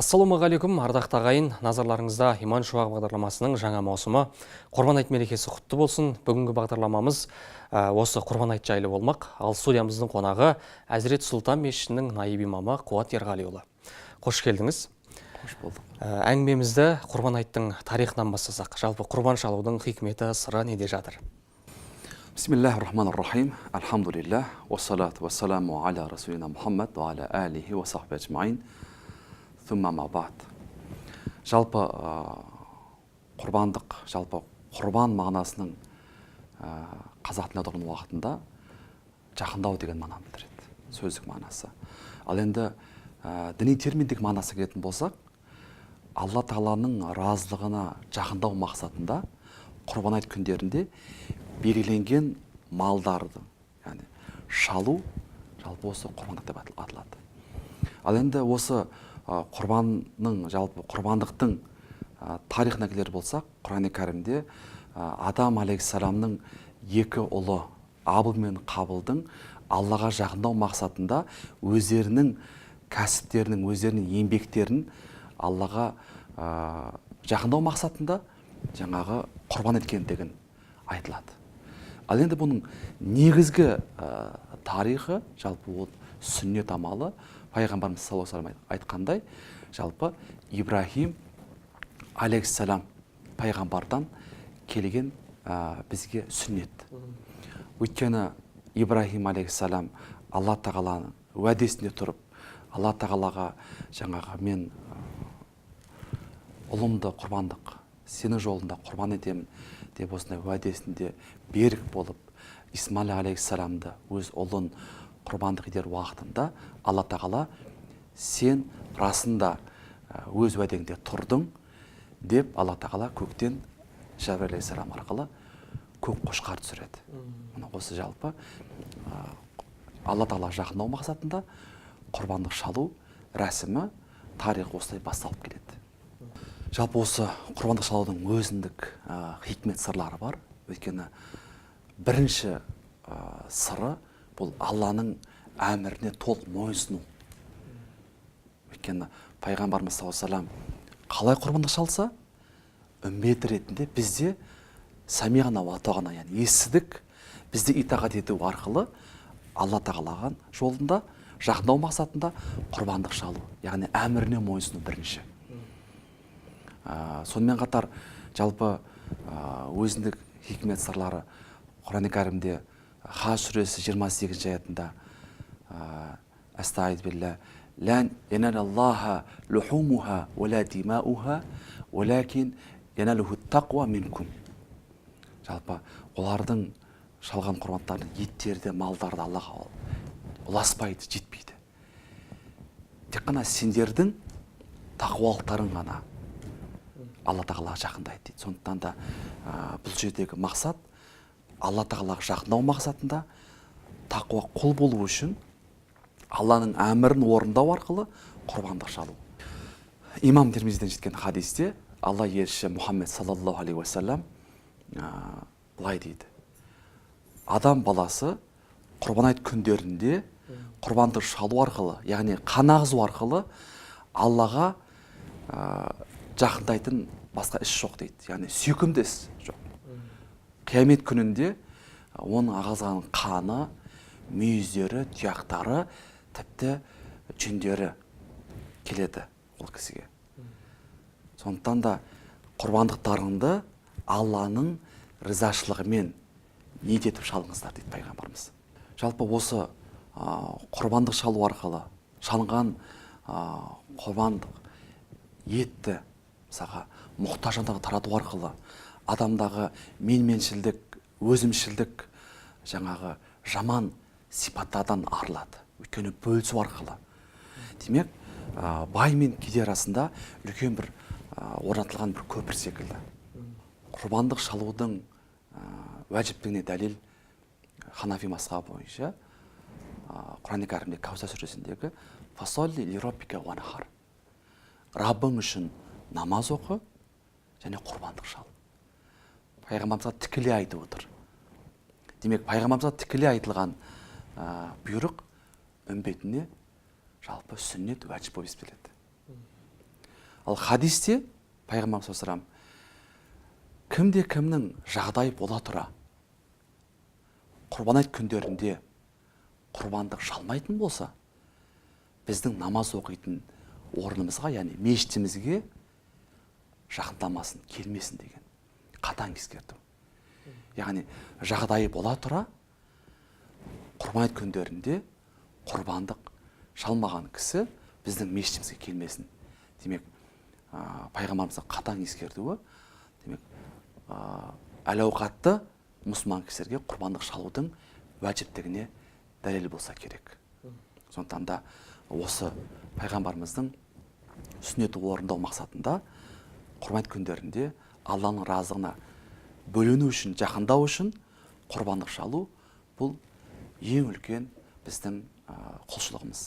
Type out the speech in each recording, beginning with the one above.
Ассалаумағалейкум, ардақты ағайын, назарларыңызда Иман Шуағы бағдарламасының жаңа маусымы. Құрбан айт мерекесі құтты болсын. Бүгінгі бағдарламамыз осы Құрбан айт жайлы болмақ. Ал студиямыздың қонағы Әзірет Сұлтан мешітінің наиб имамы Қуат Ерғалиұлы. Қош келдіңіз. Қош болдық. Әңгімемізді Құрбан айттың тарихынан бастасақ. Жалпы құрбан шалудың хикметі, сыры неде жатыр? Бисмиллахир-рахманир-рахим. Алхамдулиллах. Уассалату вассаламу аля расулина Мухаммад ва аля алихи ва сахби аджмаин. Жалпы құрбан мағынасының қазақ тіліне аударған уақытында жақындау деген мағынаны білдіреді, сөздік мағынасы. Ал енді діни терминдік мағынасы келетін болсақ, Алла Тағаланың разылығына жақындау мақсатында құрбан айт күндерінде белгіленген малдардың, яғни шалу, жалпы осы құрбандық деп аталады. Ал енді осы құрбандықтың тарихына келер болсақ, Құран кәрімде Адам алейхиссаламның екі ұлы Абыл мен Қабылдың Аллаға жақындау мақсатында өздерінің кәсіптерінің, өздерінің еңбектерін Аллаға жақындау мақсатында жаңағы құрбан еткендігін айтылады. Ал енді бұның негізгі тарихы, жалпы ол сүннет амалы, пайғамбарымыз саллаллаху алейхи ва саллям айтқандай, жалпы Ибрахим алейхиссалам пайғамбардан келген бізге сүннет. Өйткені Ибрахим алейхиссалам Алла Тағаланың уәдесінде тұрып, Алла Тағалаға жаңағы мен ұлымды құрбандық, сенің жолында құрбан етемін деп осындай уәдесінде берік болып, Исмаил алейхиссаламды өз ұлын құрбандық етер уақытында Алла Тағала сен расында өз уәдеңде тұрдың деп Алла Тағала көктен Жәбір алейхиссалам арқылы көк қошқар түсіреді. Осы жалпы Алла Тағала жақындау мақсатында құрбандық шалу рәсімі, тарих осылай басталып келеді. Жалпы осы құрбандық шалудың өзіндік хикмет сырлары бар. Өйткені бірінші сыры бұл Алланың әміріне толық мойынсыну. Өйткені пайғамбарымыз саллаллаху алейхи ва саллям қалай құрбандық шалса, үмбет ретінде бізде самиғана ва атағана, яғни естідік, бізде итағат ету арқылы Алла Тағалаған жолында жақындау мақсатында құрбандық шалу, яғни әміріне мойынсыну бірінші. Сонымен қатар жалпы өзіндік хикмет сырлары Құран кәрімде Хаж сүресі 28 аятында Астағфиру билла лән яналаллаха лухумуха ва ла димауха валакин яналуху тақуа минкум. Жалпы олардың шалған құрбандықтардың еттері, малдары Аллаға ұласпайды, жетпейді. Тек қана сендердің тақуалықтарың ғана Алла Тағалаға жақындайды дейді. Сондықтан да бұл жердегі мақсат Алла Тағалаға жақындау мақсатында тақуа құл болу үшін Алланың әмірін орындау арқылы құрбандық шалу. Имам Тирмизиден жеткен хадисте Алла елшісі Мұхаммед саллаллаху алейхи ва саллям былай дейді: адам баласы құрбан айт күндерінде құрбандық шалу арқылы, яғни қан ағызу арқылы Аллаға жақындайтын басқа іс жоқ дейді. Яғни сүйкімді іс жоқ. Қиямет күнінде оның ағызған қаны, мүйіздері, тұяқтары, тіпті жүндері келеді ол кісіге. Сондықтан да құрбандықтарыңды Алланың ризашылығымен ниет етіп шалыңыздар дейді пайғамбарымыз. Жалпы осы құрбандық шалу арқылы шалынған құрбандық етті мысалға мұқтаж жандарға тарату арқылы адамдағы менменшілдік, өзімшілдік, жаңағы жаман сипаттардан арылады. Өйткені бөлісу арқылы. Демек, бай мен кедей арасында үлкен бір орнатылған бір көпір секілді. Құрбандық шалудың уәжіптігіне дәлел Ханафи мазхабы бойынша Құран кәрімде Каусар сүресіндегі фасолли ли роббика ванхар. Раббың үшін намаз оқы және құрбандық шал. Пайғамбарымызға тікелей айтып отыр. Демек, пайғамбарымызға тікелей айтылған бұйрық үмбетіне жалпы сүннет уәжіп болып есептеледі. Ал хадисте пайғамбар саллаллаху кімде кімнің жағдайы бола тұра құрбан айт күндерінде құрбандық шалмайтын болса, біздің намаз оқитын орнымызға, яғни мешітімізге жақындамасын, келмесін деген қатаң ескерту. Яғни жағдайы бола тұра құрбан айт күндерінде құрбандық шалмаған кісі біздің мешітімізге келмесін. Демек, пайғамбарымыздың қатаң ескертуі, демек, әл-ауқатты мұсылман кісілерге құрбандық шалудың уәжіптігіне дәлел болса керек. Сондықтан да осы пайғамбарымыздың сүннетін орындау мақсатында құрбан айт күндерінде Алланың разылығына бөлену үшін, жақындау үшін құрбандық шалу бұл ең үлкен біздің құлшылығымыз.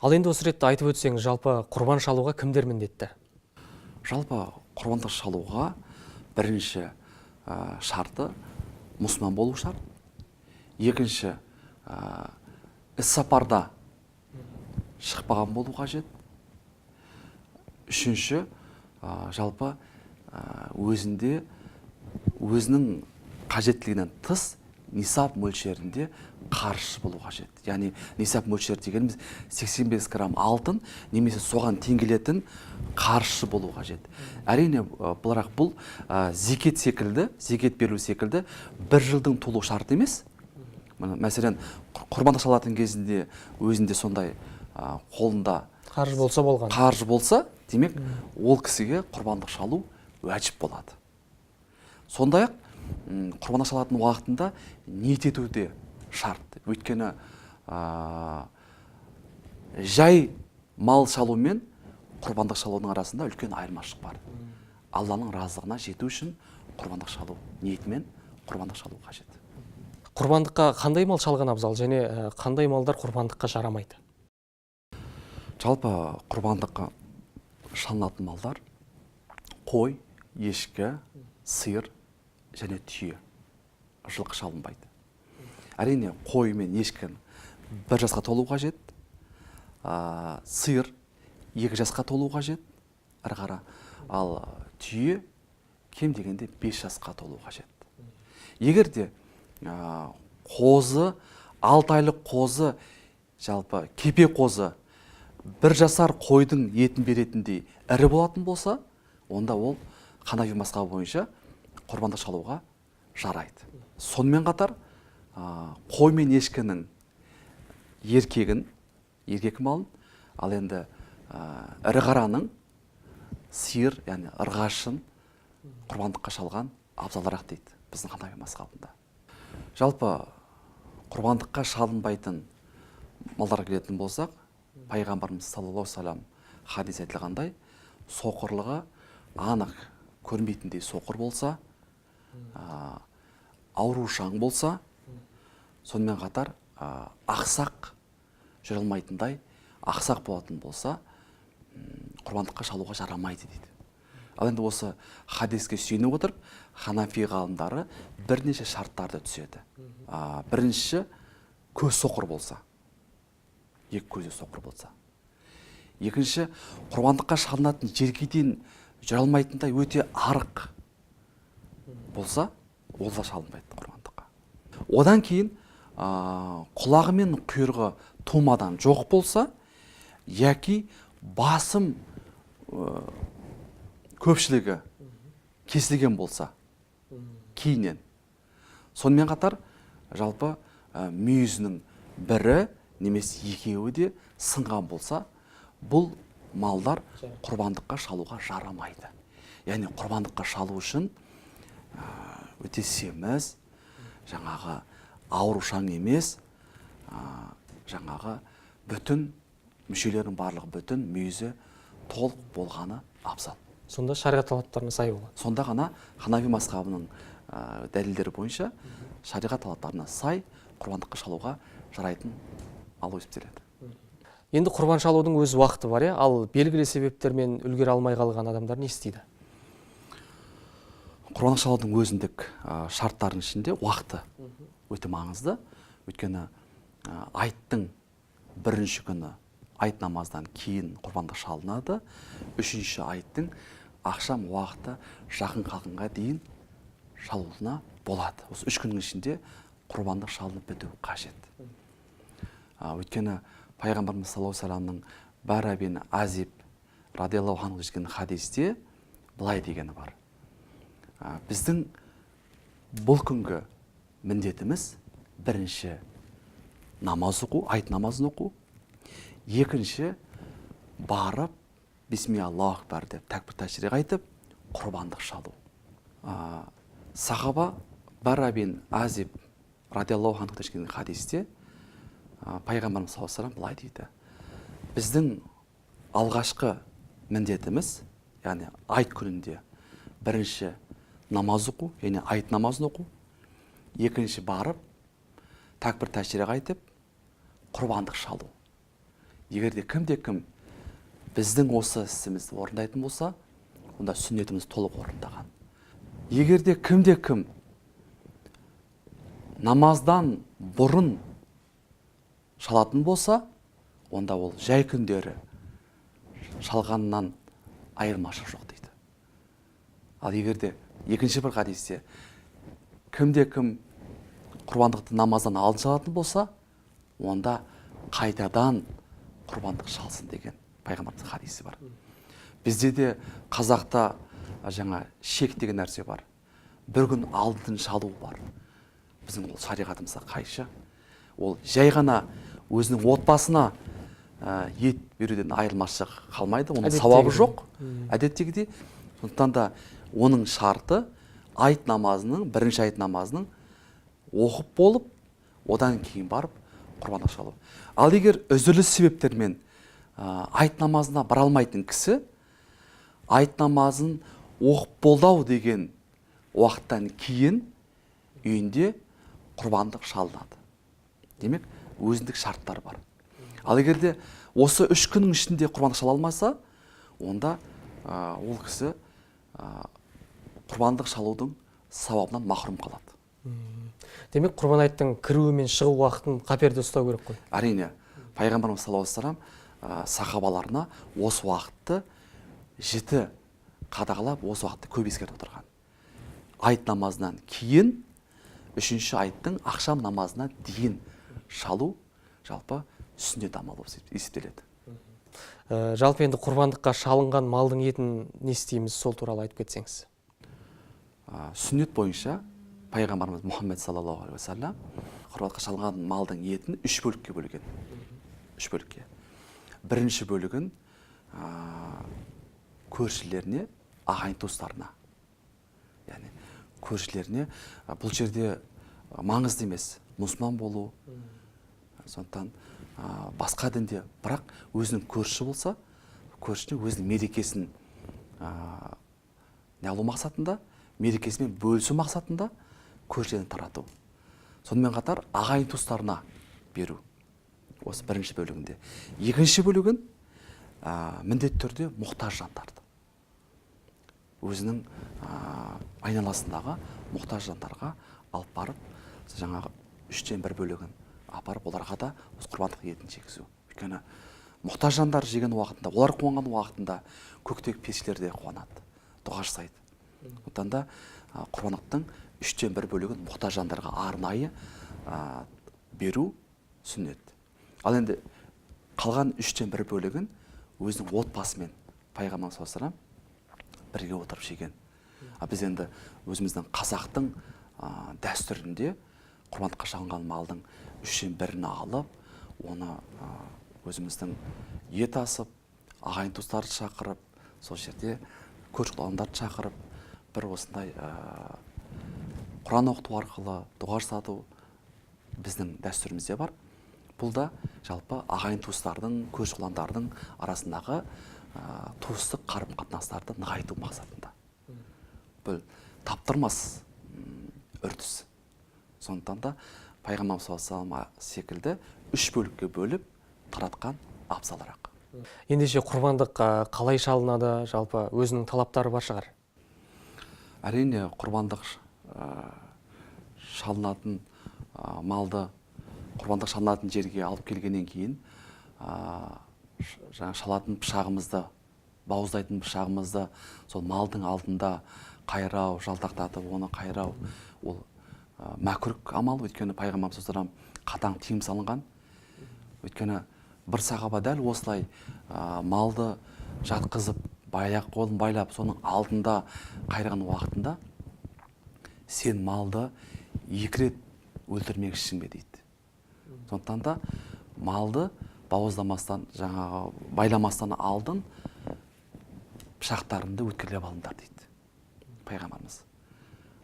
Ал енді осы ретте айтып өтсеңіз, жалпы құрбан шалуға кімдер міндетті? Жалпы құрбандық шалуға бірінші шарты мұсылман болу шарт. Екінші іс-сапарда шықпаған болу қажет. Үшінші жалпы өзінің қажеттілігінен тыс нисап мөлшерінде қаржы болу қажет. Яғни нисап мөлшері дегеніміз 85 грамм алтын немесе соған тең келетін қаржы болу қажет. Әрине, бірақ бұл зекет секілді, зекет беру секілді бір жылдың толу шарт емес. Мәселен, құрбандық шалатын кезінде өзінде сондай қолында Қаржы болса болған. Қаржы болса, демек, ол кісіге құрбандық шалу уәжіп болады. Сондай-ақ құрбандық шалатын уақытында ниет ету де шарт. Өйткені жай мал шалу мен құрбандық шалудың арасында үлкен айырмашылық бар. Алланың разылығына жету үшін құрбандық шалу ниетімен құрбандық шалу қажет. Құрбандыққа қандай мал шалған абзал және қандай малдар құрбандыққа жарамайды? Жалпы құрбандыққа шалынатын малдар қой, ешкі, сиыр және түйе, жылқы шалынбайды. Әрине, қой мен ешкін 1 жасқа толу қажет, сиыр 2 жасқа толу қажет, әрі қара, ал түйе кем дегенде 5 жасқа толу қажет. Егер де қозы, 6 айлық қозы, жалпы кепе қозы 1 жасар қойдың етін беретіндей ірі болатын болса, онда ол Ханафи мазхабы бойынша құрбандық шалуға жарайды. Сонымен қатар қой мен ешкінің еркек малын, ал енді ірі қараның сиыр, яғни ырғашын құрбандыққа шалған абзалырақ дейді біздің Ханафи мазхабында. Жалпы құрбандыққа шалынбайтын малдарға келетін болсақ, пайғамбарымыз саллаллаху алейхи вассалам хадис айтылғандай, соқырлығы анық көрмейтіндей соқыр болса, аурушаң болса, сонымен қатар ақсақ жүре алмайтындай ақсақ болатын болса, құрбандыққа шалуға жарамайды дейді. Ал енді осы хадиске сүйене отырып, Ханафи ғалымдары бірнеше шарттарды түседі. Біріншісі, көз соқыр болса, екі көзі соқыр болса. Екінші, құрбандыққа шалынатын жеркеден жүре алмайтындай өте арық болса, ол да шалынбайды құрбандыққа. Одан кейін құлағы мен құйрығы тумадан жоқ болса, яки басым көпшілігі кесілген болса, кейінен. Сонымен қатар, жалпы мүйізінің бірі немесе екеуі де сынған болса, бұл малдар құрбандыққа шалуға жарамайды. Яғни құрбандыққа шалу үшін өте семіз, жаңағы аурушаң емес, жаңағы бүтін мүшелерінің барлығы бүтін, мүйізі толық болғаны абзал. Сонда шариғат талаптарына сай болады. Сонда ғана Ханафи мазхабының дәлелдері бойынша шариғат талаптарына сай құрбандыққа шалуға жарайтын мал есептеледі. Енді құрбан шалудың өз уақыты бар, ал белгілі себептермен үлгере алмай қалған адамдар не істейді? Құрбандық шалудың өзіндік шарттарының ішінде уақыты өте маңызды. Өйткені айттың бірінші күні айт намаздан кейін құрбандық шалынады. Үшінші айттың ақшам уақыты жақын қалғанға дейін шалуына болады. Осы 3 күннің ішінде құрбандық шалынып біту қажет. Өйткені пайғамбарымыз саллаллаху алейхи вассаламның Бара бин Азиб радиаллаху анху жеткен хадисте былай дегені бар. Біздің бұл күнгі міндетіміз бірінші намаз оқу, айт намазын оқу. Екінші барып бисмилля Аллаху акбар деп тәкбір тәшрих айтып құрбандық шалу. Сахаба Бара бин Азиб радиаллаху анху жеткен хадисте пайғамбарымыз саллаллаху алейхи вассалам былай дейді: біздің алғашқы міндетіміз, яғни айт күнінде бірінші намаз оқу, яғни айт намазын оқу. Екінші барып тәкбір тәшрих айтып құрбандық шалу. Егерде кім біздің осы ісімізді орындайтын болса, онда сүннетіміз толық орындаған. Егерде кім намаздан бұрын шалатын болса, онда ол жай күндері шалғаннан айырмашылық жоқ дейді. Ал егерде екінші бір хадисте кім құрбандықты намаздан алдын шалатын болса, онда қайтадан құрбандық шалсын деген пайғамбарымыздың хадисі бар. Бізде де қазақта жаңа шек деген нәрсе бар. Бір күн алдын шалу бар. Біздің ол шариғатымызға қайшы. Ол жай ғана өзінің отбасына ет беруден айырмашылық қалмайды, оның сауабы жоқ, әдеттегідей. Сондықтан да оның шарты айт намазының, бірінші айт намазының оқып болып, одан кейін барып құрбандық шалу. Ал егер үзіліс себептермен айт намазына бара алмайтын кісі, айт намазын оқып болдау деген уақыттан кейін үйінде құрбандық шалынады. Демек, өзіндік шарттар бар. Ал егерде осы 3 күннің ішінде құрбандық шала алмаса, онда ол кісі құрбандық шалудың сауабынан махрұм қалады. Демек, құрбан айттың кіруі мен шығу уақытын қаперде ұстау керек қой. Әрине, пайғамбарымыз саллаллаху алейхи вассалам сахабаларына осы уақытты жіті қадағалап, осы уақытты көп ескертіп отырған. Айт намазынан кейін, үшінші айттың ақшам намазына дейін шалу жалпы сүннет амал болып есептеледі. Жалпы енді құрбандыққа шалынған малдың етін не істейміз, сол туралы айтып кетсеңіз. Сүннет бойынша пайғамбарымыз Мұхаммед саллаллаху алейхи вассалам құрбандыққа шалынған малдың етін 3 бөлікке бөлген. 3 бөлікке. Бірінші бөлігін көршілеріне, ағайын туыстарына. Яғни көршілеріне, бұл жерде маңызды емес, мұсылман болу, сондықтан басқа дінде, бірақ өзінің көрші болса, көршіне өзінің мерекесін не алу мақсатында, мерекесімен бөлісу мақсатында көршілерін тарату. Сонымен қатар ағайын туыстарына беру. Осы бірінші бөлігінде. Екінші бөлігін міндетті түрде мұқтаж жандарды. Өзінің айналасындағы мұқтаж жандарға алып барып, жаңағы 3-тен 1 бөлігін апарып, оларға да осы құрбандық етін жегізу. Өйткені мұқтаж жандар жеген уақытында, олар қуанған уақытында көктегі періштелер де қуанады, дұға жасайды. Сондықтан да құрбандықтың 3-тен 1 бөлігін мұқтаж жандарға арнайы беру сүннет. Ал енді қалған 3-тен 1 бөлігін өзінің отбасымен пайғамбарымыз саллаллаху алейхи вассалам бірге отырып жеген. Біз енді өзіміздің қазақтың дәстүрінде құрбандыққа шалынған малдың 3-тен 1-ін алып, оны өзіміздің ет асып, ағайын туыстарды шақырып, сол жерде көрші құландарды шақырып, бір осындай Құран оқыту арқылы дұға жасату біздің дәстүрімізде бар. Бұл да жалпы ағайын туыстардың, көрші құландардың арасындағы туыстық қарым-қатынастарды нығайту мақсатында. Бұл таптырмас үрдіс. Сондықтан да пайғамбарымыз саллаллаху алейхи вассалам секілді 3 бөлікке бөліп таратқан абзалырақ. Ендеше құрбандық қалай шалынады, жалпы өзінің талаптары бар шығар? Әрине, құрбандық шалынатын малды құрбандық шалынатын жерге алып келгеннен кейін жаңа шалатын пышағымызды, бауыздайтын пышағымызды сол малдың алдында қайрау, жалтақтатып оны қайрау, ол мәкрух амал. Өйткені пайғамбарымыз саллаллаху алейхи вассалам қатаң тыйым салынған. Өйткені бір сахаба дәл осылай малды жатқызып, аяқ қолын байлап, соның алдында қайраған уақытында сен малды 2 рет өлтірмекшісің бе дейді. Сондықтан да малды бауыздамастан, жаңағы байламастан алдын пышақтарыңды өткірлеп алыңдар дейді пайғамбарымыз.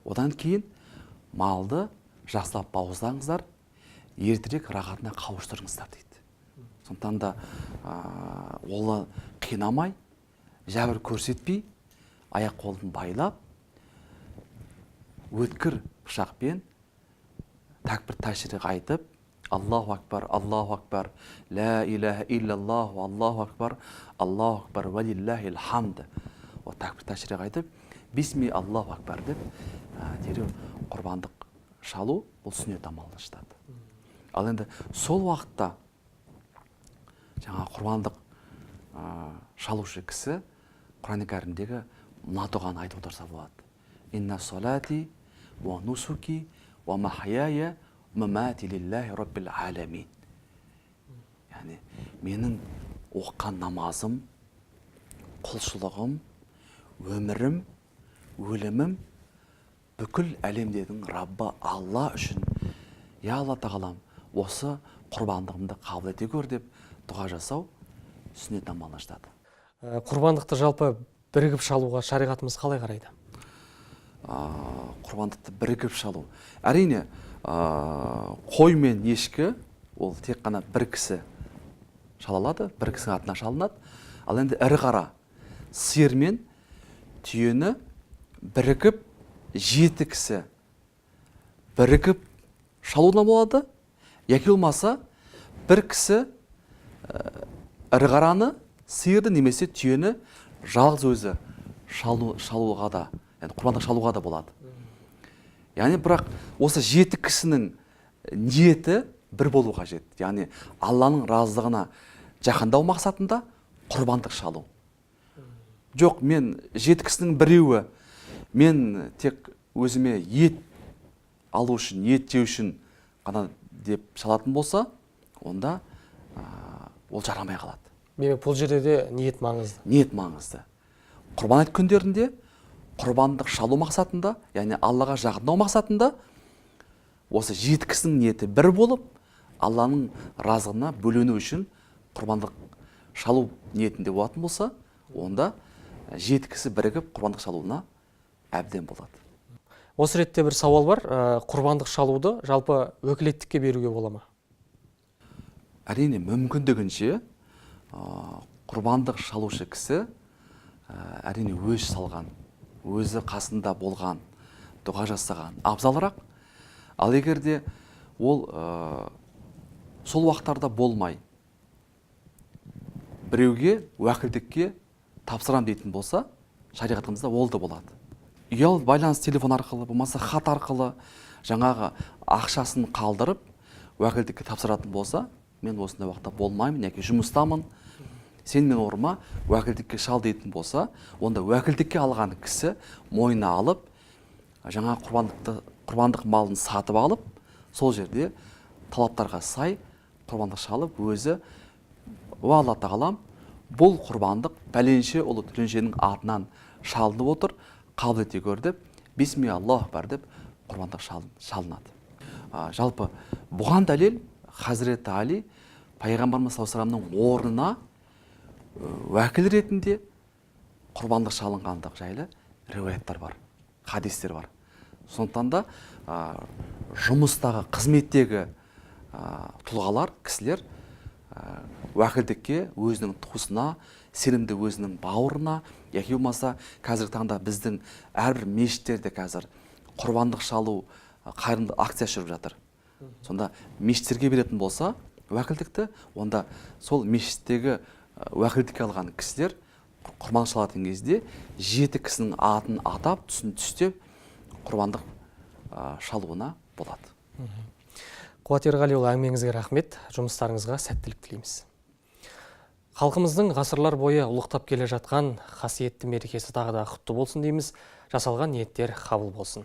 Одан кейін малды жақсылап бауыздаңыздар, ертерек рахатына қауыштырыңыздар дейді. Сондықтан да олы қинамай, жәбір көрсетпей, аяқ қолын байлап, өткір пышақпен тәкбір тәшрих айтып, Аллаху акбар, ла илаха иллаллаху, Аллаху акбар, валиллахил хамд. О тәкбір тәшрих айтып, бисми Аллаху акбар деп, дереу құрбандық шалу, бұл сүннет амалына жатады. Ал енді сол уақытта жаңа құрбандық шалушы кісі Құран кәрімдегі мына дұғаны айтып отырса болады. Инна салати ва нусуки ва махаяя мамати лиллахи раббил аламин. Яғни менің оққан намазым, құлшылығым, өмірім, өлімім бүкіл әлемдердің Раббы Алла үшін, я Алла тағалам, осы құрбандығымды қабыл ете көр деп дұға жасау сүннет амалына жатады. Құрбандықты жалпы бірігіп шалуға шариғатымыз қалай қарайды? Құрбандықты бірігіп шалу. Әрине, қой мен ешкі ол тек қана бір кісі шалалады, бір кісінің атына шалынады. Ал енді ірі қара сиыр мен түйені бірігіп 7 кісі бірігіп шалуына болады. Яки болмаса бір кісі ірі қараны, сиырды немесе түйені жалғыз өзі шалуға да, яғни құрбандық шалуға да болады. Яғни бірақ осы 7 кісінің ниеті бір болу қажет. Яғни Алланың разылығына жақындау мақсатында құрбандық шалу. Жоқ, мен 7 кісінің біреуі, мен тек өзіме ет алу үшін, ет жеу үшін ғана деп шалатын болса, онда ол жарамай қалады. Демек, бұл жерде де ниет маңызды. Ниет маңызды. Құрбан айт күндерінде құрбандық шалу мақсатында, яғни Аллаға жақындау мақсатында осы 7 кісінің ниеті бір болып, Алланың разылығына бөлену үшін құрбандық шалу ниетінде болатын болса, онда 7 кісі бірігіп құрбандық шалуына әбден болады. Осы ретте бір сауал бар. Құрбандық шалуды жалпы өкілеттікке беруге бола ма? Әрине, мүмкіндігінше құрбандық шалушы кісі әрине өз салған, өзі қасында болған, дұға жасаған абзалырақ. Ал егерде ол сол уақыттарда болмай біреуге уәкілдікке тапсырам дейтін болса, шариғатымызда ол да болады. Ұялы байланыс телефон арқылы, болмаса хат арқылы жаңағы ақшасын қалдырып уәкілдікке тапсыратын болса, мен осындай уақытта болмаймын, яки жұмыстамын, сен мен орыма уәкілдікке шал дейтін болса, онда уәкілдікке алған кісі мойнына алып, жаңа құрбандық малын сатып алып, сол жерде талаптарға сай құрбандық шалып, өзі уа Алла тағалам, бұл құрбандық пәленше ұлы түленшенің атынан шалынып отыр, қабыл ете көр деп, бисми Аллаху акбар деп құрбандық шалынады. Жалпы бұған дәлел Хазіреті Али пайғамбарымыз саллаллаху алейхи вассаламның орнына уәкіл ретінде құрбандық шалынғандық жайлы риуаяттар бар, хадистер бар. Сондықтан да жұмыстағы, қызметтегі тұлғалар, кісілер уәкілдікке өзінің туысына, сенімді өзінің бауырына, яки болмаса қазіргі таңда біздің әрбір мешіттерде қазір құрбандық шалу қайырымды акция жүріп жатыр. Сонда мешіттерге беретін болса уәкілдікті, онда сол мешіттегі уәкілдікке алған кісілер құрбандық шалатын кезде 7 кісінің атын атап, түсін түстеп құрбандық шалуына болады. Қуат Ерғалиұлы, әңгімеңізге рахмет, жұмыстарыңызға сәттілік тілейміз. Халқымыздың ғасырлар бойы ұлықтап келе жатқан қасиетті мерекесі тағы да құтты болсын дейміз. Жасалған ниеттер қабыл болсын.